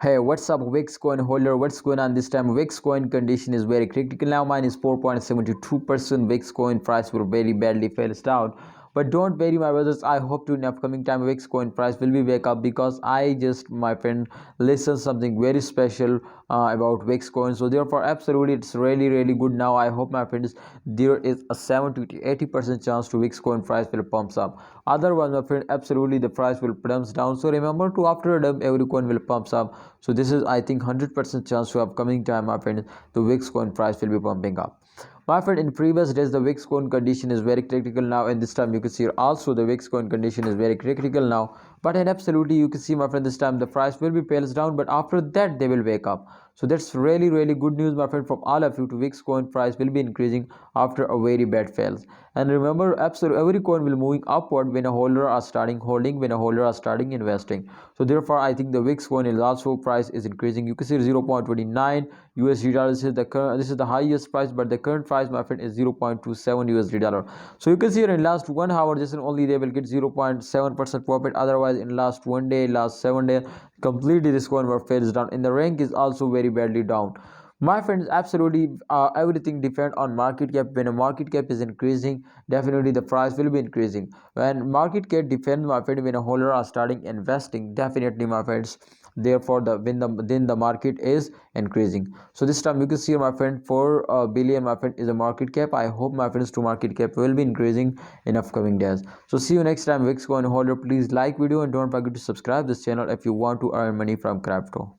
Hey, what's up, WAXP Coin holder? What's going on this time? WAXP Coin condition is very critical now. Mine is 4.72%. WAXP Coin price will very badly falls down. But don't worry, my brothers. I hope to in upcoming time WAXP Coin price will be wake up, because I just, my friend, listen something very special about WAXP Coin. So therefore, absolutely, it's really good now. I hope, my friends, there is a 70 to 80% chance to WAXP Coin price will pumps up. Otherwise, my friend, absolutely the price will pumps down. So remember to after a dump, every coin will pumps up. So this is, I think, 100% chance to upcoming time, my friend, the WAXP Coin price will be pumping up. My friend, in previous days the WAXP Coin condition is very critical now, and this time you can see also the WAXP Coin condition is very critical now. But in absolutely you can see, my friend, this time the price will be pales down, but after that they will wake up. So that's really good news, my friend, from all of you. To WAXP Coin price will be increasing after a very bad fails. And remember, absolutely every coin will moving upward when a holder are starting holding, when a holder are starting investing. So therefore, I think the WAXP Coin is also price is increasing. You can see 0.29 USD dollar. This is the highest price, but the current price, my friend, is 0.27 USD dollar. So you can see here in last 1 hour, this is only they will get 0.7% profit. Otherwise, in last 1 day, last 7 days, completely this coin were fails down. In the rank is also very badly down. My friends, absolutely everything depend on market cap. When a market cap is increasing, definitely the price will be increasing. When market cap depends, my friend, when a holder are starting investing, definitely, my friends, therefore the when the then the market is increasing. So this time you can see, my friend, 4 billion, my friend, is a market cap. I hope, my friends, to market cap will be increasing in upcoming days. So see you next time, WAXP Coin holder. Please like video and don't forget to subscribe this channel if you want to earn money from crypto.